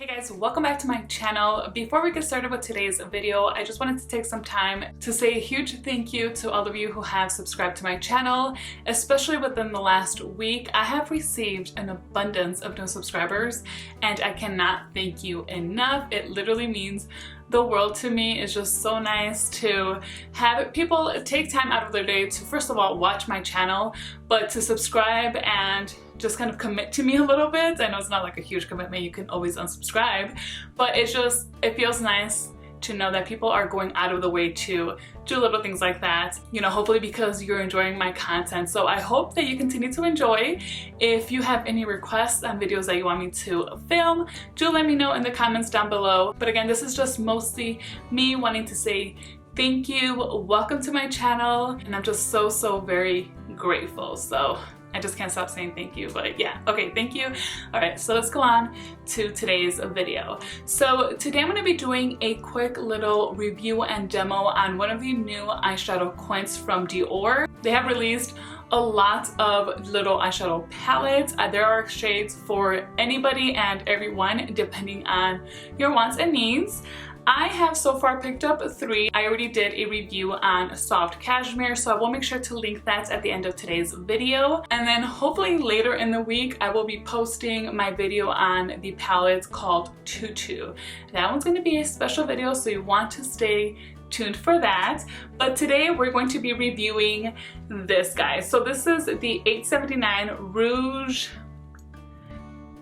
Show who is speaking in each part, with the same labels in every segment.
Speaker 1: Hey guys, welcome back to my channel. Before we get started with today's video, I just wanted to take some time to say a huge thank you to all of you who have subscribed to my channel. Especially within the last week, I have received an abundance of new subscribers and I cannot thank you enough. It literally means the world to me. It's just so nice to have people take time out of their day to, first of all, watch my channel, but to subscribe and just kind of commit to me a little bit. I know it's not like a huge commitment, you can always unsubscribe, but it feels nice to know that people are going out of the way to do little things like that, you know, hopefully because you're enjoying my content. So I hope that you continue to enjoy. If you have any requests on videos that you want me to film, do let me know in the comments down below. But again, this is just mostly me wanting to say thank you, welcome to my channel, and I'm just so very grateful. So I just can't stop saying thank you, but yeah, okay, thank you. All right, so let's go on to today's video. So today I'm gonna be doing a quick little review and demo on one of the new eyeshadow Quints from Dior. They have released a lot of little eyeshadow palettes. There are shades for anybody and everyone depending on your wants and needs. I have so far picked up 3. I already did a review on soft cashmere, so I will make sure to link that at the end of today's video. And then hopefully later in the week, I will be posting my video on the palette called Tutu. That one's gonna be a special video, so you want to stay tuned for that. But today we're going to be reviewing this guy. So this is the 879 Rouge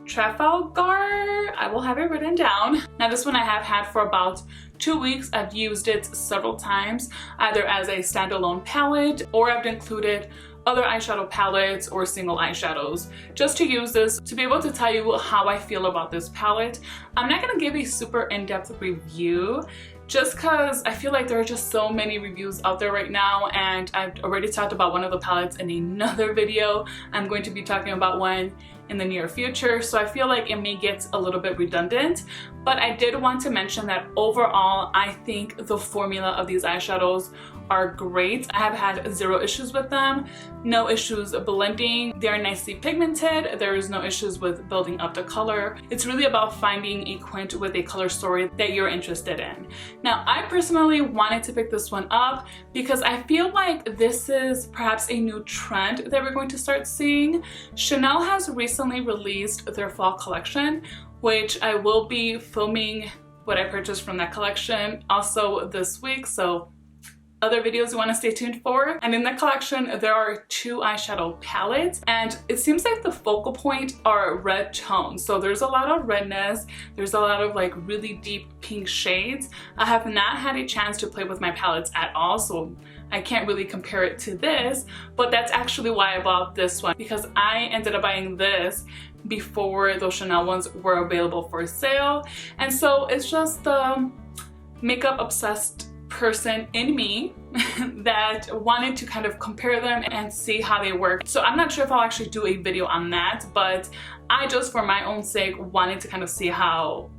Speaker 1: Trafalgar. I will have it written down. Now this one I have had for about 2 weeks. I've used it several times, either as a standalone palette or I've included other eyeshadow palettes or single eyeshadows just to use this to be able to tell you how I feel about this palette. I'm not gonna give a super in-depth review just because I feel like there are just so many reviews out there right now, and I've already talked about one of the palettes in another video. I'm going to be talking about one in the near future, so I feel like it may get a little bit redundant, but I did want to mention that overall I think the formula of these eyeshadows are great. I have had 0 issues with them, no issues blending, they're nicely pigmented, there is no issues with building up the color. It's really about finding a Quint with a color story that you're interested in. Now I personally wanted to pick this one up because I feel like this is perhaps a new trend that we're going to start seeing. Chanel has recently released their fall collection, which I will be filming what I purchased from that collection also this week, so other videos you want to stay tuned for. And in the collection there are 2 eyeshadow palettes, and it seems like the focal point are red tones. So there's a lot of redness, there's a lot of like really deep pink shades. I have not had a chance to play with my palettes at all, so I can't really compare it to this, but that's actually why I bought this one, because I ended up buying this before those Chanel ones were available for sale. And so it's just the makeup obsessed person in me that wanted to kind of compare them and see how they work. So I'm not sure if I'll actually do a video on that, but I just for my own sake wanted to kind of see how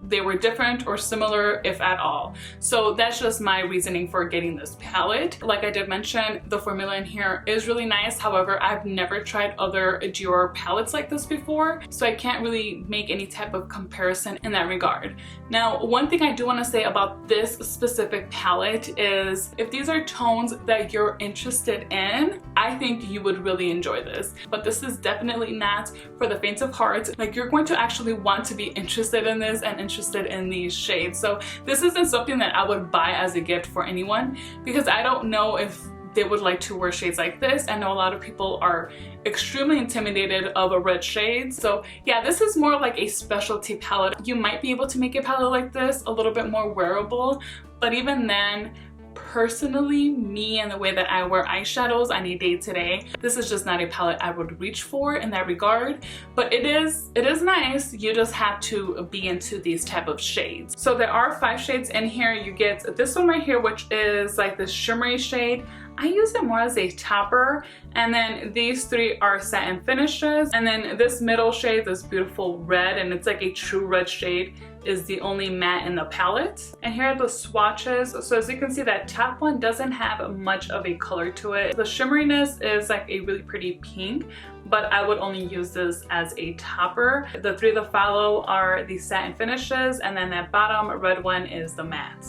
Speaker 1: they were different or similar, if at all. So that's just my reasoning for getting this palette. Like I did mention, the formula in here is really nice. However, I've never tried other Dior palettes like this before, so I can't really make any type of comparison in that regard. Now, one thing I do want to say about this specific palette is if these are tones that you're interested in, I think you would really enjoy this. But this is definitely not for the faint of heart. Like, you're going to actually want to be interested in this and interested in these shades. So this isn't something that I would buy as a gift for anyone, because I don't know if they would like to wear shades like this. I know a lot of people are extremely intimidated of a red shade. So yeah, this is more like a specialty palette. You might be able to make a palette like this a little bit more wearable, but even then, personally, me and the way that I wear eyeshadows on a day-to-day, this is just not a palette I would reach for in that regard. But it is nice. You just have to be into these type of shades. So there are 5 shades in here. You get this one right here, which is like this shimmery shade. I use it more as a topper, and then these three are satin finishes, and then this middle shade, this beautiful red, and it's like a true red shade, is the only matte in the palette. And here are the swatches. So as you can see, that top one doesn't have much of a color to it. The shimmeriness is like a really pretty pink, but I would only use this as a topper. The three that follow are the satin finishes, and then that bottom red one is the matte.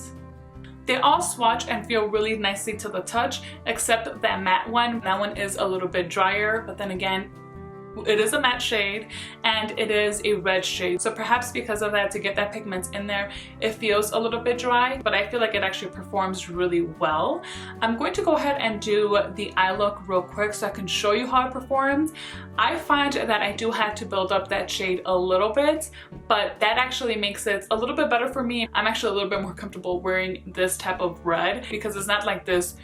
Speaker 1: They all swatch and feel really nicely to the touch, except that matte one. That one is a little bit drier, but then again, it is a matte shade and it is a red shade. So perhaps because of that, to get that pigment in there, it feels a little bit dry, but I feel like it actually performs really well. I'm going to go ahead and do the eye look real quick so I can show you how it performs. I find that I do have to build up that shade a little bit, but that actually makes it a little bit better for me. I'm actually a little bit more comfortable wearing this type of red because it's not like this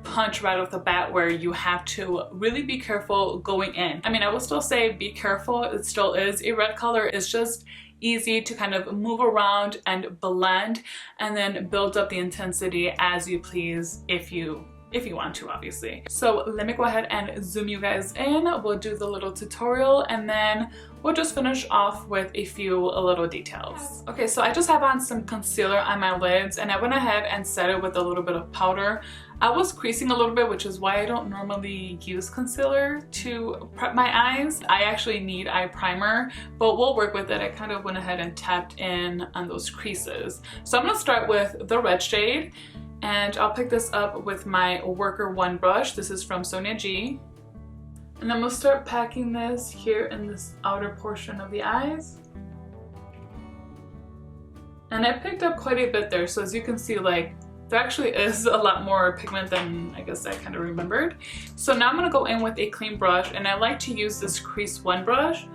Speaker 1: punch right off the bat where you have to really be careful going in. I mean, I will still say be careful. It still is a red color. It's just easy to kind of move around and blend and then build up the intensity as you please if you want to, obviously. So let me go ahead and zoom you guys in. We'll do the little tutorial and then we'll just finish off with a few little details. Okay, so I just have on some concealer on my lids and I went ahead and set it with a little bit of powder. I was creasing a little bit, which is why I don't normally use concealer to prep my eyes. I actually need eye primer, but we'll work with it. I kind of went ahead and tapped in on those creases. So I'm gonna start with the red shade, and I'll pick this up with my Worker 1 brush. This is from Sonia G. And I'm gonna start packing this here in this outer portion of the eyes. And I picked up quite a bit there, so as you can see, like, there actually is a lot more pigment than I guess I kind of remembered. So now I'm gonna go in with a clean brush, and I like to use this Crease 1 brush.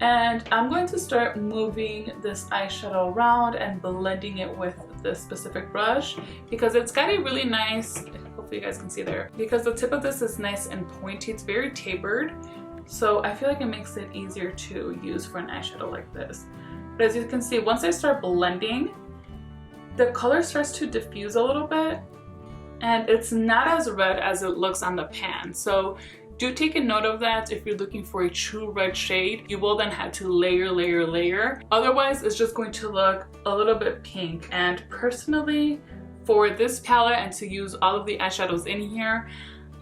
Speaker 1: And I'm going to start moving this eyeshadow around and blending it with this specific brush because it's got a really nice, hopefully you guys can see there, because the tip of this is nice and pointy. It's very tapered. So I feel like it makes it easier to use for an eyeshadow like this. But as you can see, once I start blending, the color starts to diffuse a little bit and it's not as red as it looks on the pan. So do take a note of that. If you're looking for a true red shade, you will then have to layer. Otherwise, it's just going to look a little bit pink. And personally, for this palette and to use all of the eyeshadows in here,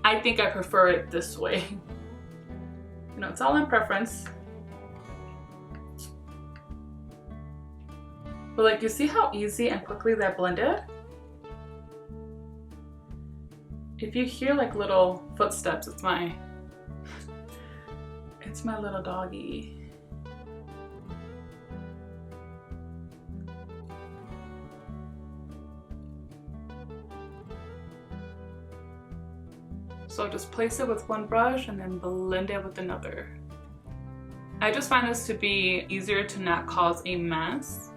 Speaker 1: I think I prefer it this way. You know, it's all in preference. But like, you see how easy and quickly that blended? If you hear like little footsteps, it's my little doggy. So just place it with one brush and then blend it with another. I just find this to be easier to not cause a mess.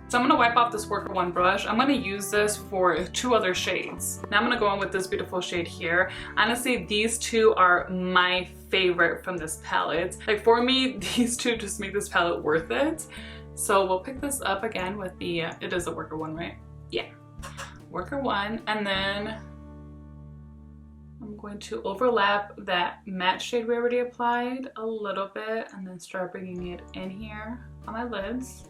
Speaker 1: So I'm gonna wipe off this Worker 1 brush. I'm gonna use this for 2 other shades. Now I'm gonna go in with this beautiful shade here. Honestly, these 2 are my favorite from this palette. Like, for me, these 2 just make this palette worth it. So we'll pick this up again with the, it is a Worker 1, right? Yeah, Worker 1. And then I'm going to overlap that matte shade we already applied a little bit and then start bringing it in here on my lids.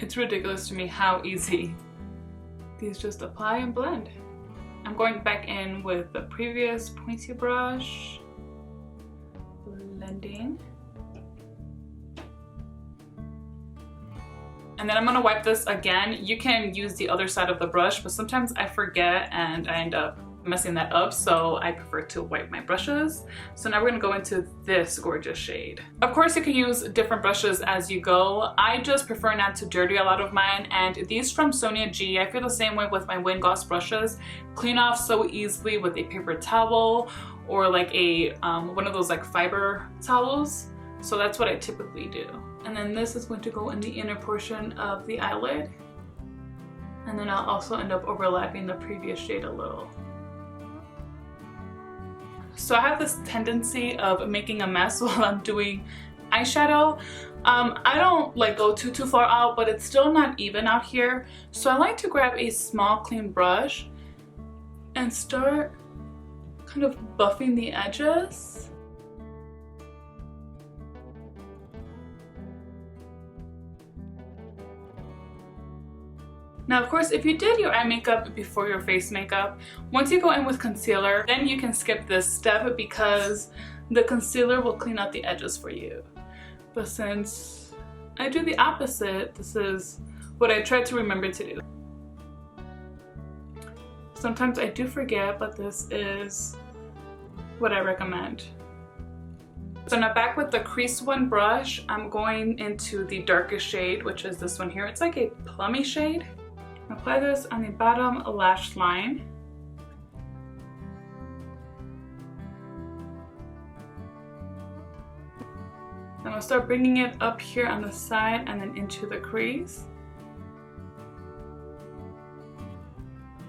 Speaker 1: It's ridiculous to me how easy these just apply and blend. I'm going back in with the previous pointy brush, blending. And then I'm gonna wipe this again. You can use the other side of the brush, but sometimes I forget and I end up messing that up, so I prefer to wipe my brushes. So now we're gonna go into this gorgeous shade. Of course, you can use different brushes as you go. I just prefer not to dirty a lot of mine, and these from Sonia G, I feel the same way with my Wayne Goss brushes. Clean off so easily with a paper towel or like a one of those like fiber towels. So that's what I typically do. And then this is going to go in the inner portion of the eyelid. And then I'll also end up overlapping the previous shade a little. So I have this tendency of making a mess while I'm doing eyeshadow. I don't like go too far out, but it's still not even out here. So I like to grab a small clean brush and start kind of buffing the edges. Now, of course, if you did your eye makeup before your face makeup, once you go in with concealer, then you can skip this step because the concealer will clean out the edges for you. But since I do the opposite, this is what I try to remember to do. Sometimes I do forget, but this is what I recommend. So now back with the crease one brush, I'm going into the darkest shade, which is this one here. It's like a plummy shade. Apply this on the bottom lash line. Then I'll start bringing it up here on the side and then into the crease,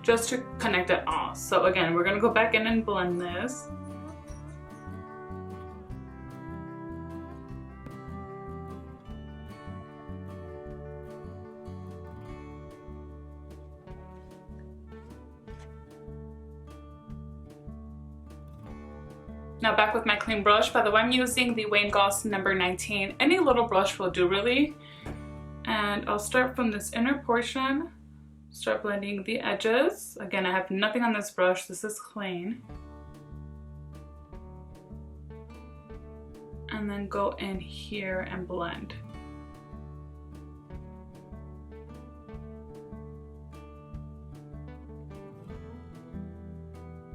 Speaker 1: just to connect it all. So again, we're gonna go back in and blend this. Now back with my clean brush. By the way, I'm using the Wayne Goss number 19. Any little brush will do really. And I'll start from this inner portion, start blending the edges. Again, I have nothing on this brush, this is clean. And then go in here and blend.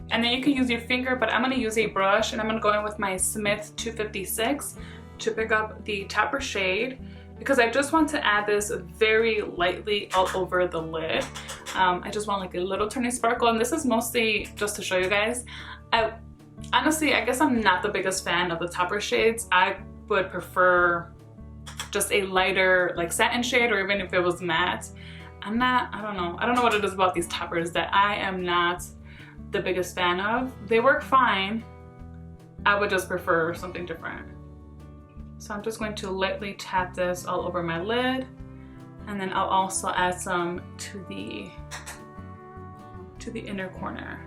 Speaker 1: And then you can use your finger, but I'm going to use a brush, and I'm going to go in with my Smith 256 to pick up the topper shade, because I just want to add this very lightly all over the lid. I just want like a little tiny sparkle, and this is mostly just to show you guys. Honestly, I guess I'm not the biggest fan of the topper shades. I would prefer just a lighter like satin shade, or even if it was matte. I don't know what it is about these toppers that I am not the biggest fan of. They work fine. I would just prefer something different. So I'm just going to lightly tap this all over my lid, and then I'll also add some to the inner corner.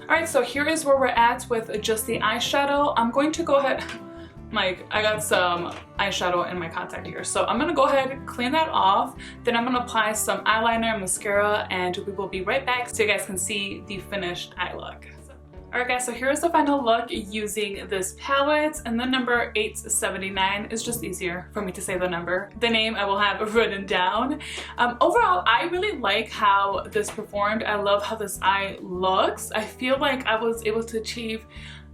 Speaker 1: Alright, so here is where we're at with just the eyeshadow. I'm going to go ahead, like, I got some eyeshadow in my contact here, so I'm gonna go ahead and clean that off. Then I'm gonna apply some eyeliner, mascara, and we will be right back so you guys can see the finished eye look. Alright guys, so here's the final look using this palette, and the number 879 is just easier for me to say the number. The name I will have written down. Overall, I really like how this performed. I love how this eye looks. I feel like I was able to achieve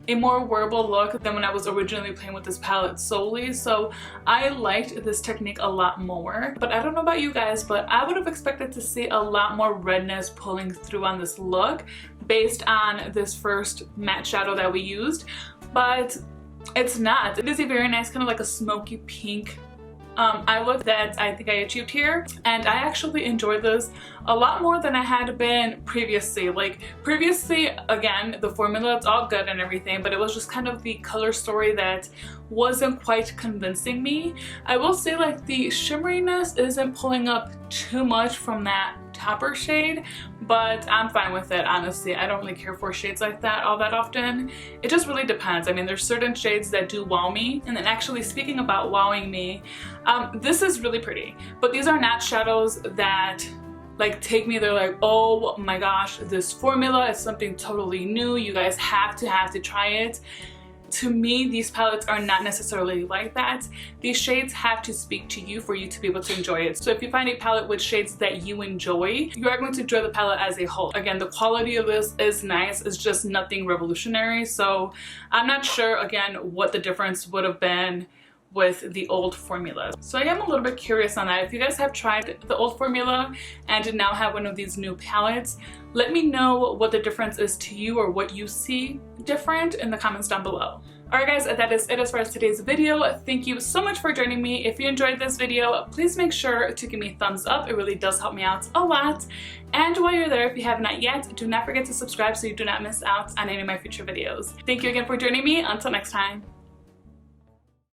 Speaker 1: a more wearable look than when I was originally playing with this palette solely, so I liked this technique a lot more. But I don't know about you guys, but I would have expected to see a lot more redness pulling through on this look based on this first matte shadow that we used, but it's not. It is a very nice kind of like a smoky pink eye look that I think I achieved here, and I actually enjoyed this a lot more than I had been previously. Like previously, again, the formula, it's all good and everything, but it was just kind of the color story that wasn't quite convincing me. I will say like the shimmeriness isn't pulling up too much from that topper shade, but I'm fine with it, honestly. I don't really care for shades like that all that often. It just really depends. I mean, there's certain shades that do wow me. And then actually speaking about wowing me, this is really pretty, but these are not shadows that like take me, they're like, oh my gosh, this formula is something totally new, you guys have to try it. to me, these palettes are not necessarily like that. These shades have to speak to you for you to be able to enjoy it. So if you find a palette with shades that you enjoy, you are going to enjoy the palette as a whole. Again, the quality of this is nice. It's just nothing revolutionary. So I'm not sure, again, what the difference would have been with the old formula. So I am a little bit curious on that. If you guys have tried the old formula and now have one of these new palettes, let me know what the difference is to you or what you see different in the comments down below. Alright guys, that is it as far as today's video. Thank you so much for joining me. If you enjoyed this video, please make sure to give me a thumbs up. It really does help me out a lot. And while you're there, if you have not yet, do not forget to subscribe so you do not miss out on any of my future videos. Thank you again for joining me. Until next time.